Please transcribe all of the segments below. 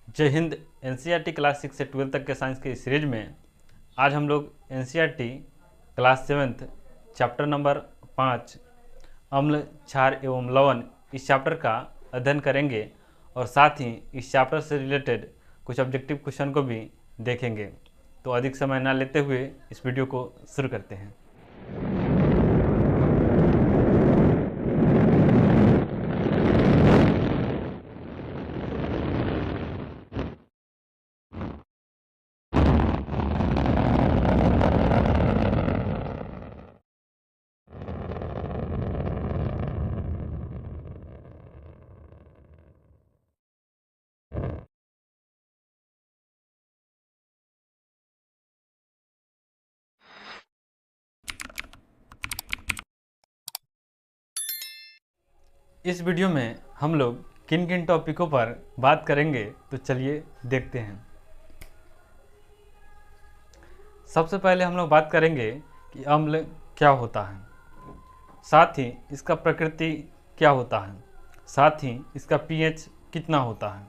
जय Hind. NCERT class 6 से 12 तक के साइंस के सीरीज में आज हम लोग एनसीईआरटी क्लास 7 चैप्टर नंबर 5 अम्ल क्षार एवं लवण इस चैप्टर का अध्ययन करेंगे और साथ ही इस चैप्टर से रिलेटेड कुछ ऑब्जेक्टिव क्वेश्चन को भी देखेंगे। तो अधिक समय न लेते हुए इस वीडियो को शुरू करते हैं। इस वीडियो में हम लोग किन किन टॉपिकों पर बात करेंगे, तो चलिए देखते हैं। सबसे पहले हम लोग बात करेंगे कि अम्ल क्या होता है, साथ ही इसका प्रकृति क्या होता है, साथ ही इसका पीएच कितना होता है,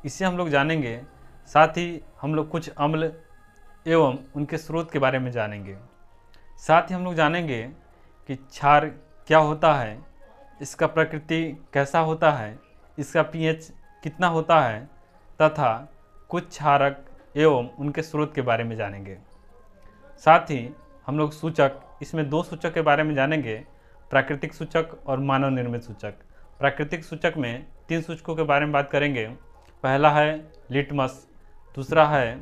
इसे हम लोग जानेंगे। साथ ही हम लोग कुछ अम्ल एवं उनके स्रोत के बारे में जानेंगे। साथ ही हम लोग जानेंगे कि क्षार क्या होता है, इसका प्रकृति कैसा होता है, इसका पीएच कितना होता है तथा कुछ क्षारक एवं उनके स्रोत के बारे में जानेंगे। साथ ही हम लोग सूचक, इसमें दो सूचक के बारे में जानेंगे, प्राकृतिक सूचक और मानव निर्मित सूचक। प्राकृतिक सूचक में तीन सूचकों के बारे में बात करेंगे। पहला है लिटमस, दूसरा है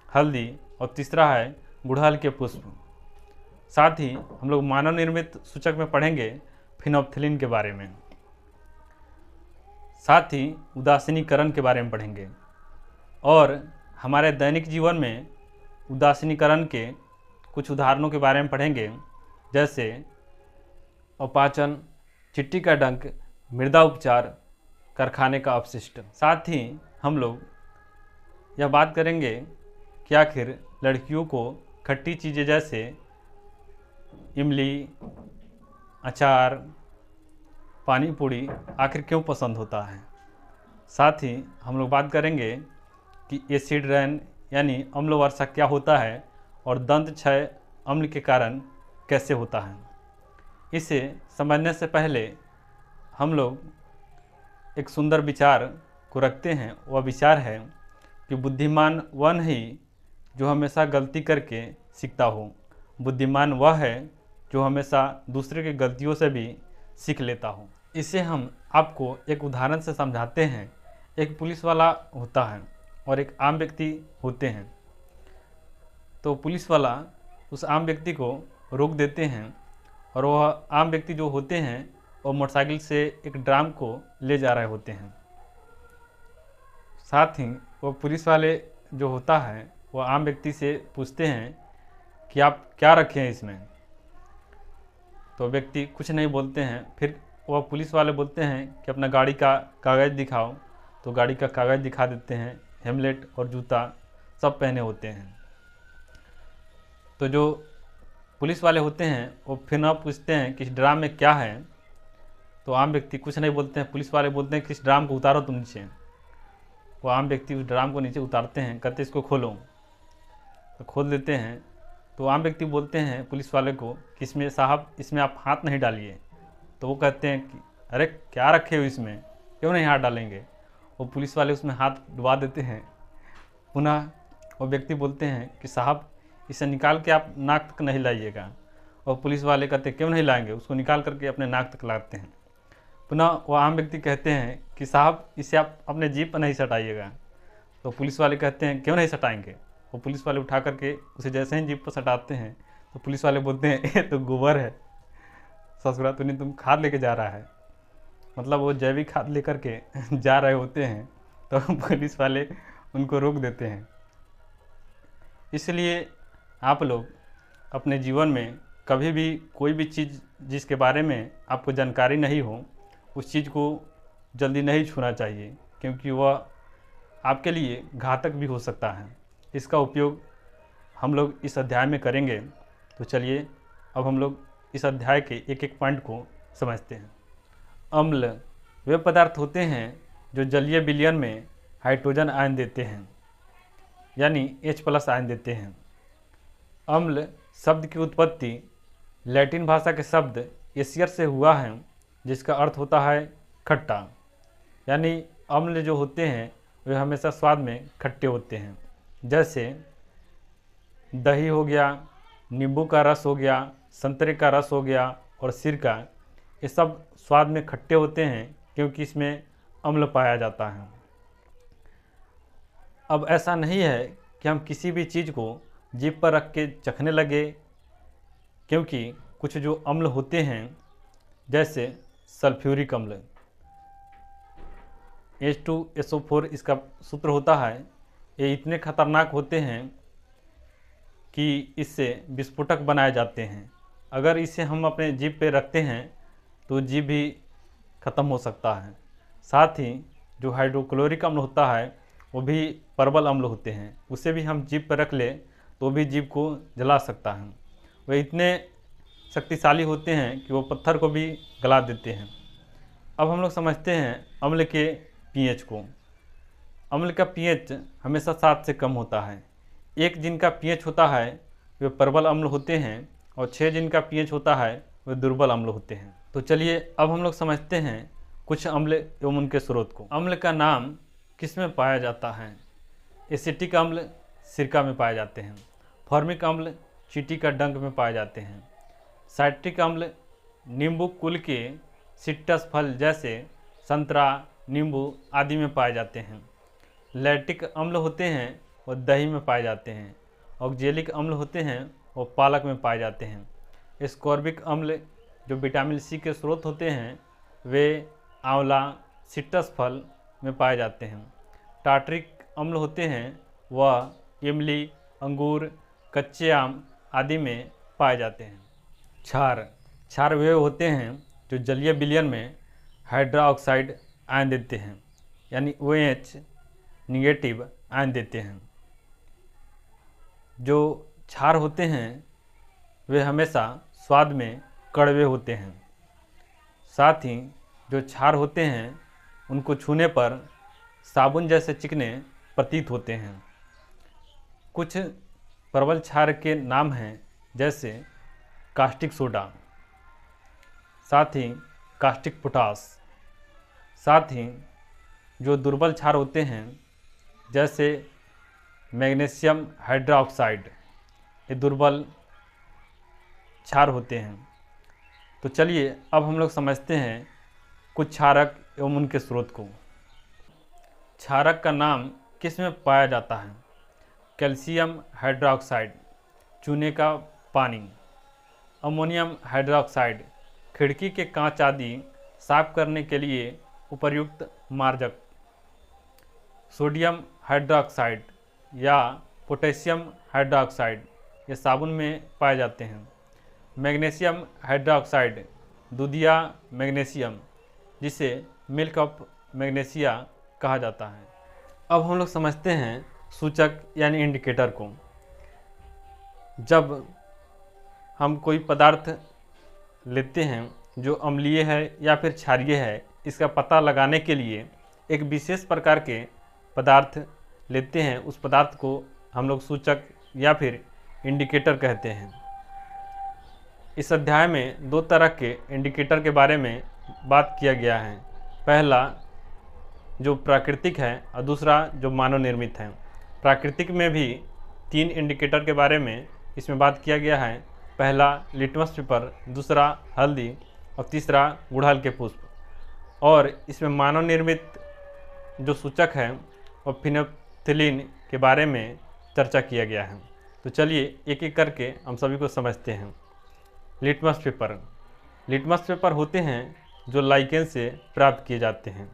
हल्दी और तीसरा है गुड़हल के पुष्प। साथ ही हम लोग मानव निर्मित सूचक में पढ़ेंगे फिनोप्थिलीन के बारे में। साथ ही उदासीनीकरण के बारे में पढ़ेंगे और हमारे दैनिक जीवन में उदासीनीकरण के कुछ उदाहरणों के बारे में पढ़ेंगे, जैसे अपाचन, चिट्टी का डंक, मृदा उपचार, कारखाने का अपशिष्ट। साथ ही हम लोग यह बात करेंगे कि आखिर लड़कियों को खट्टी चीज़ें जैसे इमली, अचार, पानी पूरी आखिर क्यों पसंद होता है। साथ ही हम लोग बात करेंगे कि एसिड रेन यानी अम्ल वर्षा क्या होता है और दंत क्षय अम्ल के कारण कैसे होता है। इसे समझने से पहले हम लोग एक सुंदर विचार को रखते हैं। वह विचार है कि बुद्धिमान वह नहीं जो हमेशा गलती करके सीखता हो, बुद्धिमान वह है जो हमेशा दूसरे की गलतियों से भी सीख लेता हो। इसे हम आपको एक उदाहरण से समझाते हैं। एक पुलिस वाला होता है और एक आम व्यक्ति होते हैं। तो पुलिस वाला उस आम व्यक्ति को रोक देते हैं और वह आम व्यक्ति जो होते हैं वो मोटरसाइकिल से एक ड्राम को ले जा रहे होते हैं। साथ ही वो पुलिस वाले जो होता है वह आम व्यक्ति से पूछते हैं कि आप क्या रखे हैं इसमें। तो व्यक्ति कुछ नहीं बोलते हैं। फिर वह पुलिस वाले बोलते हैं कि अपना गाड़ी का कागज़ दिखाओ। तो गाड़ी का कागज़ दिखा देते हैं। हेमलेट और जूता सब पहने होते हैं। तो जो पुलिस वाले होते हैं वो फिर ना पूछते हैं कि इस ड्राम में क्या है। तो आम व्यक्ति कुछ नहीं बोलते हैं। पुलिस वाले बोलते हैं कि इस ड्राम को उतारो तुम नीचे। वो आम व्यक्ति उस ड्राम को नीचे उतारते हैं, कहते इसको खोलो। तो खोल देते हैं। तो आम व्यक्ति बोलते हैं पुलिस वाले को कि इसमें साहब, इसमें आप हाथ नहीं डालिए। तो वो कहते हैं कि अरे क्या रखे हो इसमें, क्यों नहीं हाथ डालेंगे। वो पुलिस वाले उसमें हाथ डुबा देते हैं। पुनः वो व्यक्ति बोलते हैं कि साहब इसे निकाल के आप नाक तक नहीं लाइएगा। और पुलिस वाले कहते हैं क्यों नहीं लाएंगे, उसको निकाल करके अपने नाक तक लाते हैं। पुनः वो आम व्यक्ति कहते हैं कि साहब इसे आप अपने जीभ पर नहीं सटाइएगा। तो पुलिस वाले कहते हैं क्यों नहीं सटाएंगे। वो पुलिस वाले उठा करके उसे जैसे ही जीप पर सटाते हैं तो पुलिस वाले बोलते हैं ये तो गोबर है, ससुरा तूने तुम खाद लेके जा रहा है। मतलब वो जैविक खाद लेकर के जा रहे होते हैं। तो पुलिस वाले उनको रोक देते हैं। इसलिए आप लोग अपने जीवन में कभी भी कोई भी चीज़ जिसके बारे में आपको जानकारी नहीं हो, उस चीज़ को जल्दी नहीं छूना चाहिए, क्योंकि वह आपके लिए घातक भी हो सकता है। इसका उपयोग हम लोग इस अध्याय में करेंगे। तो चलिए अब हम लोग इस अध्याय के एक एक पॉइंट को समझते हैं। अम्ल वे पदार्थ होते हैं जो जलीय विलयन में हाइड्रोजन आयन देते हैं, यानी H+ आयन देते हैं। अम्ल शब्द की उत्पत्ति लैटिन भाषा के शब्द एसियर से हुआ है, जिसका अर्थ होता है खट्टा, यानी अम्ल जो होते हैं वे हमेशा स्वाद में खट्टे होते हैं। जैसे दही हो गया, नींबू का रस हो गया, संतरे का रस हो गया और सिरका, ये सब स्वाद में खट्टे होते हैं क्योंकि इसमें अम्ल पाया जाता है। अब ऐसा नहीं है कि हम किसी भी चीज़ को जीभ पर रख के चखने लगे, क्योंकि कुछ जो अम्ल होते हैं जैसे सल्फ्यूरिक अम्ल H2SO4 इसका सूत्र होता है, ये इतने खतरनाक होते हैं कि इससे विस्फोटक बनाए जाते हैं। अगर इसे हम अपने जीभ पे रखते हैं तो जीभ भी ख़त्म हो सकता है। साथ ही जो हाइड्रोक्लोरिक अम्ल होता है वो भी प्रबल अम्ल होते हैं, उसे भी हम जीभ पर रख ले तो भी जीभ को जला सकता है। वे इतने शक्तिशाली होते हैं कि वो पत्थर को भी गला देते हैं। अब हम लोग समझते हैं अम्ल के pH को। अम्ल का pH हमेशा 7 से कम होता है। एक जिनका pH होता है वे प्रबल अम्ल होते हैं और 6 जिनका pH होता है वे दुर्बल अम्ल होते हैं। तो चलिए अब हम लोग समझते हैं कुछ अम्ल एवं उनके स्रोत को। अम्ल का नाम किस में पाया जाता है? एसिटिक अम्ल सिरका में पाए जाते हैं। फॉर्मिक अम्ल चींटी का डंक में पाए जाते हैं। साइट्रिक अम्ल नींबू कुल के सिट्रस फल जैसे संतरा, नींबू आदि में पाए जाते हैं। लैक्टिक अम्ल होते हैं वो दही में पाए जाते हैं। ऑक्जेलिक अम्ल होते हैं वो पालक में पाए जाते हैं। एस्कॉर्बिक अम्ल जो विटामिन सी के स्रोत होते हैं वे आंवला, सिट्रस फल में पाए जाते हैं। टार्टरिक अम्ल होते हैं वह इमली, अंगूर, कच्चे आम आदि में पाए जाते हैं। क्षार वे होते हैं जो जलीय विलयन में हाइड्रोक्साइड आयन देते हैं, यानी OH निगेटिव आयन देते हैं। जो क्षार होते हैं वे हमेशा स्वाद में कड़वे होते हैं। साथ ही जो क्षार होते हैं उनको छूने पर साबुन जैसे चिकने प्रतीत होते हैं। कुछ प्रबल क्षार के नाम हैं जैसे कास्टिक सोडा, साथ ही कास्टिक पोटास। साथ ही जो दुर्बल क्षार होते हैं जैसे मैग्नीशियम हाइड्रोक्साइड, ये दुर्बल क्षार होते हैं। तो चलिए अब हम लोग समझते हैं कुछ क्षारक एवं उनके स्रोत को। क्षारक का नाम किस में पाया जाता है? कैल्शियम हाइड्रोक्साइड चूने का पानी, अमोनियम हाइड्रोक्साइड खिड़की के कांच आदि साफ करने के लिए उपयुक्त मार्जक, सोडियम हाइड्रोक्साइड या पोटेशियम हाइड्रोक्साइड ये साबुन में पाए जाते हैं। मैग्नीशियम हाइड्रोक्साइड दूधिया मैग्नीशियम जिसे मिल्क ऑफ मैग्नीशिया कहा जाता है। अब हम लोग समझते हैं सूचक यानी इंडिकेटर को। जब हम कोई पदार्थ लेते हैं जो अम्लीय है या फिर क्षारीय है, इसका पता लगाने के लिए एक विशेष प्रकार के पदार्थ लेते हैं, उस पदार्थ को हम लोग सूचक या फिर इंडिकेटर कहते हैं। इस अध्याय में 2 तरह के इंडिकेटर के बारे में बात किया गया है। पहला जो प्राकृतिक है और दूसरा जो मानव निर्मित है। प्राकृतिक में भी 3 इंडिकेटर के बारे में इसमें बात किया गया है। पहला लिटमस पेपर, दूसरा हल्दी और तीसरा गुड़हल के पुष्प। और इसमें मानव निर्मित जो सूचक है वो फिनोल्फ्थीन के बारे में चर्चा किया गया है। तो चलिए एक एक करके हम सभी को समझते हैं। लिटमस पेपर होते हैं जो लाइकेन से प्राप्त किए जाते हैं।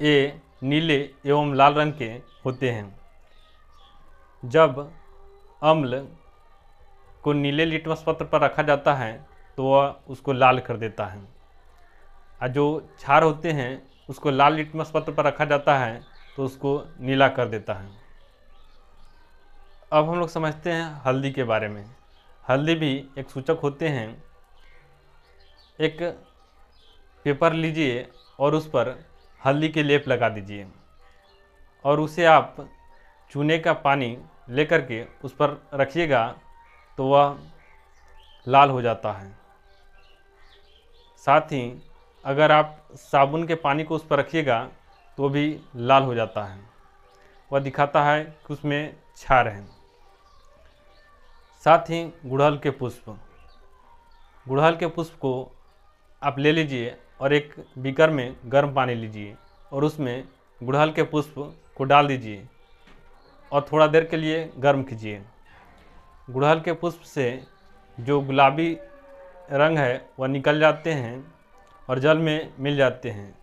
ये नीले एवं लाल रंग के होते हैं। जब अम्ल को नीले लिटमस पत्र पर रखा जाता है तो वह उसको लाल कर देता है, और जो क्षार होते हैं उसको लाल लिटमस पत्र पर रखा जाता है तो उसको नीला कर देता है। अब हम लोग समझते हैं हल्दी के बारे में। हल्दी भी एक सूचक होते हैं। एक पेपर लीजिए और उस पर हल्दी के लेप लगा दीजिए, और उसे आप चूने का पानी लेकर के उस पर रखिएगा तो वह लाल हो जाता है। साथ ही अगर आप साबुन के पानी को उस पर रखिएगा तो भी लाल हो जाता है। वह दिखाता है कि उसमें क्षार है। साथ ही गुड़हल के पुष्प, गुड़हल के पुष्प को आप ले लीजिए और एक बीकर में गर्म पानी लीजिए और उसमें गुड़हल के पुष्प को डाल दीजिए और थोड़ा देर के लिए गर्म कीजिए। गुड़हल के पुष्प से जो गुलाबी रंग है वह निकल जाते हैं और जल में मिल जाते हैं।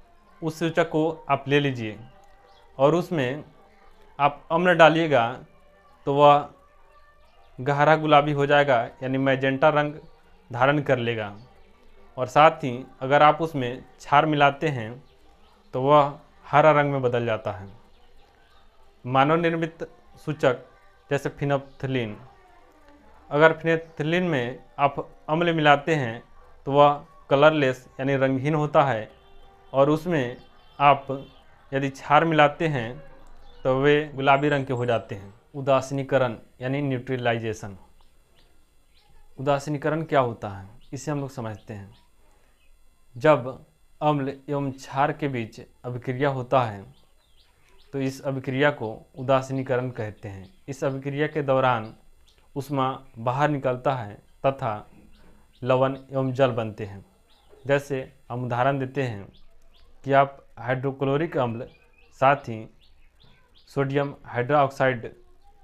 उस सूचक को आप ले लीजिए और उसमें आप अम्ल डालिएगा तो वह गहरा गुलाबी हो जाएगा, यानी मैजेंटा रंग धारण कर लेगा। और साथ ही अगर आप उसमें क्षार मिलाते हैं तो वह हरा रंग में बदल जाता है। मानव निर्मित सूचक जैसे फिनोल्फ्थालीन, अगर फिनोल्फ्थालीन में आप अम्ल मिलाते हैं तो वह कलरलेस यानी रंगहीन होता है और उसमें आप यदि क्षार मिलाते हैं तो वे गुलाबी रंग के हो जाते हैं। उदासीनीकरण यानी न्यूट्रलाइजेशन। उदासीनीकरण क्या होता है इसे हम लोग समझते हैं। जब अम्ल एवं क्षार के बीच अभिक्रिया होता है तो इस अभिक्रिया को उदासीनीकरण कहते हैं। इस अभिक्रिया के दौरान ऊष्मा बाहर निकलता है तथा लवण एवं जल बनते हैं। जैसे हम उदाहरण देते हैं कि आप हाइड्रोक्लोरिक अम्ल साथ ही सोडियम हाइड्रोक्साइड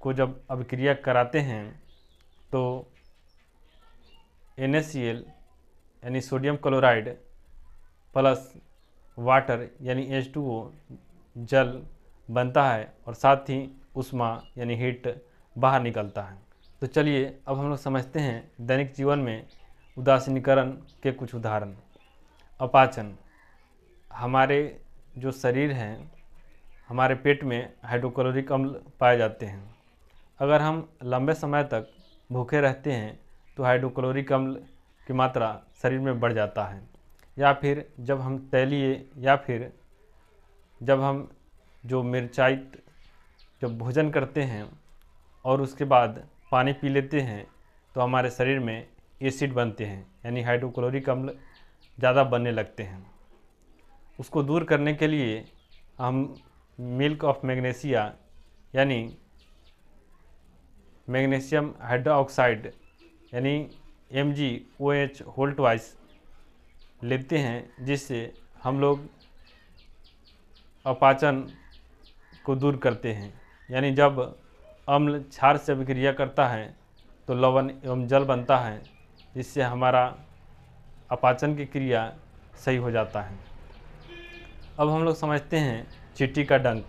को जब अभिक्रिया कराते हैं तो NaCl यानी सोडियम क्लोराइड प्लस वाटर यानी H2O जल बनता है और साथ ही ऊष्मा यानी हीट बाहर निकलता है। तो चलिए अब हम लोग समझते हैं दैनिक जीवन में उदासीनीकरण के कुछ उदाहरण। अपाचन, हमारे जो शरीर हैं, हमारे पेट में हाइड्रोक्लोरिक अम्ल पाए जाते हैं। अगर हम लंबे समय तक भूखे रहते हैं तो हाइड्रोक्लोरिक अम्ल की मात्रा शरीर में बढ़ जाता है। या फिर जब हम तैलीय या फिर जब हम जो मिर्चाइत जब भोजन करते हैं और उसके बाद पानी पी लेते हैं तो हमारे शरीर में एसिड बनते हैं, यानी हाइड्रोक्लोरिक अम्ल ज़्यादा बनने लगते हैं। उसको दूर करने के लिए हम मिल्क ऑफ मैग्नीशिया यानी मैग्नीशियम हाइड्रोक्साइड यानी MgOH होल ट्वाइस लेते हैं, जिससे हम लोग अपाचन को दूर करते हैं। यानी जब अम्ल क्षार से अभिक्रिया करता है तो लवण एवं जल बनता है, जिससे हमारा अपाचन की क्रिया सही हो जाता है। अब हम लोग समझते हैं चींटी का डंक।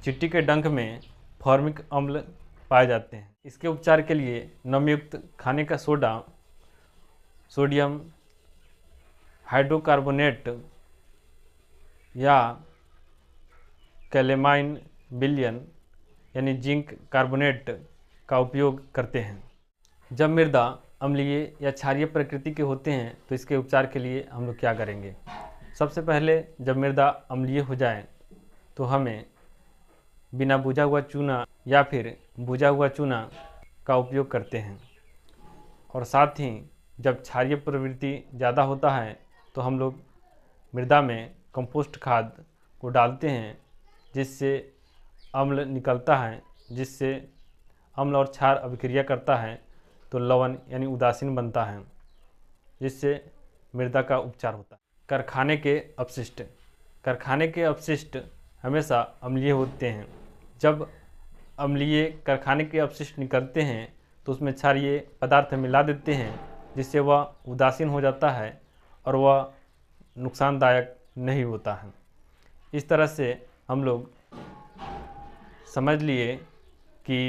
चींटी के डंक में फॉर्मिक अम्ल पाए जाते हैं। इसके उपचार के लिए नमयुक्त खाने का सोडा, सोडियम हाइड्रोकार्बोनेट या कैलेमाइन विलयन यानी जिंक कार्बोनेट का उपयोग करते हैं। जब मृदा अम्लीय या क्षारीय प्रकृति के होते हैं तो इसके उपचार के लिए हम लोग क्या करेंगे। सबसे पहले जब मृदा अम्लीय हो जाए तो हमें बिना भुजा हुआ चूना या फिर भुजा हुआ चूना का उपयोग करते हैं। और साथ ही जब क्षारीय प्रवृत्ति ज़्यादा होता है तो हम लोग मृदा में कंपोस्ट खाद को डालते हैं, जिससे अम्ल निकलता है, जिससे अम्ल और क्षार अभिक्रिया करता है तो लवण यानी उदासीन बनता है, जिससे मृदा का उपचार होता है। कारखाने के अपशिष्ट। कारखाने के अपशिष्ट हमेशा अम्लीय होते हैं। जब अम्लीय कारखाने के अपशिष्ट निकलते हैं तो उसमें क्षारीय पदार्थ मिला देते हैं, जिससे वह उदासीन हो जाता है और वह नुकसानदायक नहीं होता है। इस तरह से हम लोग समझ लिए कि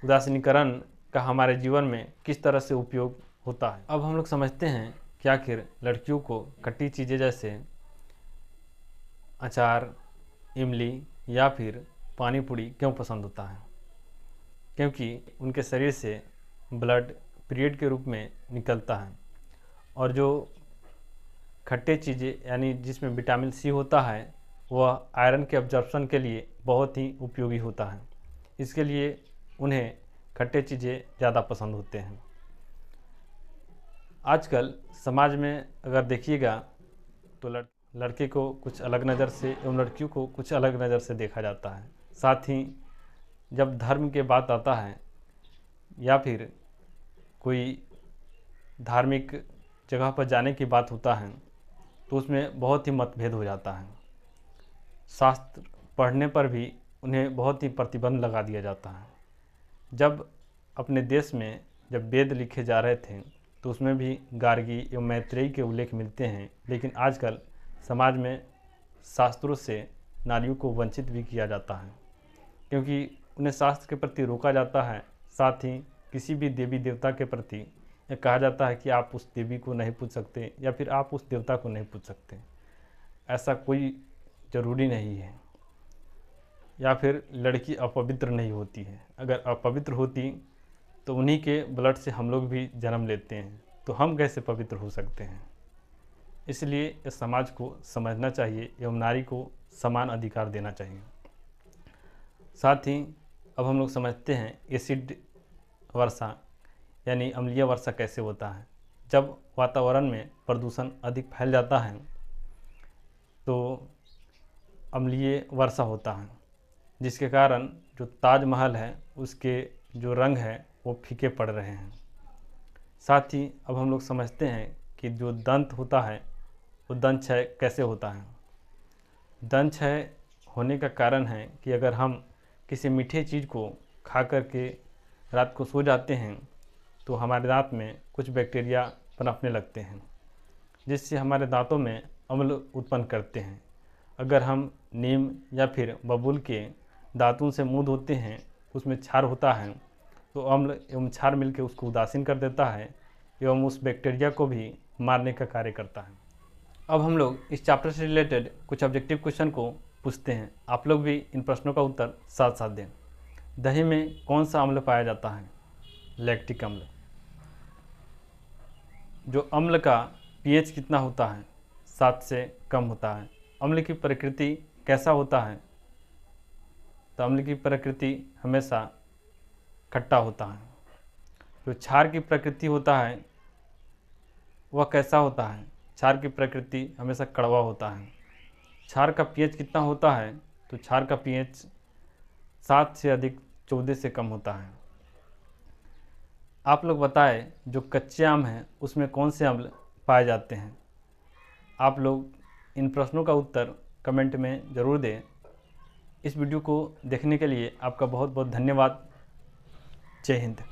उदासीनीकरण का हमारे जीवन में किस तरह से उपयोग होता है। अब हम लोग समझते हैं कि आखिर लड़कियों को खट्टी चीज़ें जैसे अचार, इमली या फिर पानी पूरी क्यों पसंद होता है। क्योंकि उनके शरीर से ब्लड पीरियड के रूप में निकलता है और जो खट्टे चीज़ें यानी जिसमें विटामिन C होता है वह आयरन के अब्जॉर्प्शन के लिए बहुत ही उपयोगी होता है। इसके लिए उन्हें खट्टे चीज़ें ज़्यादा पसंद होते हैं। आजकल समाज में अगर देखिएगा तो लड़के को कुछ अलग नज़र से एवं लड़कियों को कुछ अलग नज़र से देखा जाता है। साथ ही जब धर्म के बात आता है या फिर कोई धार्मिक जगह पर जाने की बात होता है तो उसमें बहुत ही मतभेद हो जाता है। शास्त्र पढ़ने पर भी उन्हें बहुत ही प्रतिबंध लगा दिया जाता है। जब अपने देश में जब वेद लिखे जा रहे थे तो उसमें भी गार्गी एवं मैत्रेयी के उल्लेख मिलते हैं, लेकिन आजकल समाज में शास्त्रों से नारियों को वंचित भी किया जाता है, क्योंकि उन्हें शास्त्र के प्रति रोका जाता है। साथ ही किसी भी देवी देवता के प्रति यह कहा जाता है कि आप उस देवी को नहीं पूज सकते या फिर आप उस देवता को नहीं पूज सकते। ऐसा कोई ज़रूरी नहीं है। या फिर लड़की अपवित्र नहीं होती है। अगर अपवित्र होती तो उन्हीं के ब्लड से हम लोग भी जन्म लेते हैं, तो हम कैसे पवित्र हो सकते हैं। इसलिए इस समाज को समझना चाहिए एवं नारी को समान अधिकार देना चाहिए। साथ ही अब हम लोग समझते हैं एसिड वर्षा यानी अम्लीय वर्षा कैसे होता है। जब वातावरण में प्रदूषण अधिक फैल जाता है तो अम्लीय वर्षा होता है, जिसके कारण जो ताजमहल है उसके जो रंग है वो फीके पड़ रहे हैं। साथ ही अब हम लोग समझते हैं कि जो दंत होता है वो दंत क्षय कैसे होता है। दंत क्षय होने का कारण है कि अगर हम किसी मीठे चीज़ को खा करके रात को सो जाते हैं तो हमारे दांत में कुछ बैक्टीरिया पनपने लगते हैं, जिससे हमारे दांतों में अम्ल उत्पन्न करते हैं। अगर हम नीम या फिर बबूल के दातुन से मुंह धोते हैं, उसमें क्षार होता है, तो अम्ल एवं क्षार मिलकर उसको उदासीन कर देता है एवं उस बैक्टीरिया को भी मारने का कार्य करता है। अब हम लोग इस चैप्टर से रिलेटेड कुछ ऑब्जेक्टिव क्वेश्चन को पूछते हैं। आप लोग भी इन प्रश्नों का उत्तर साथ साथ दें। दही में कौन सा अम्ल पाया जाता है? लैक्टिक अम्ल। जो अम्ल का पीएच कितना होता है? 7 से कम होता है। अम्ल की प्रकृति कैसा होता है? तो अम्ल की प्रकृति हमेशा खट्टा होता है। जो क्षार की प्रकृति होता है वह कैसा होता है? क्षार की प्रकृति हमेशा कड़वा होता है। क्षार का पीएच कितना होता है? तो क्षार का पीएच 7 से अधिक 14 से कम होता है। आप लोग बताएं जो कच्चे आम हैं उसमें कौन से अम्ल पाए जाते हैं? आप लोग इन प्रश्नों का उत्तर कमेंट में ज़रूर दें। इस वीडियो को देखने के लिए आपका बहुत बहुत धन्यवाद। जय हिंद।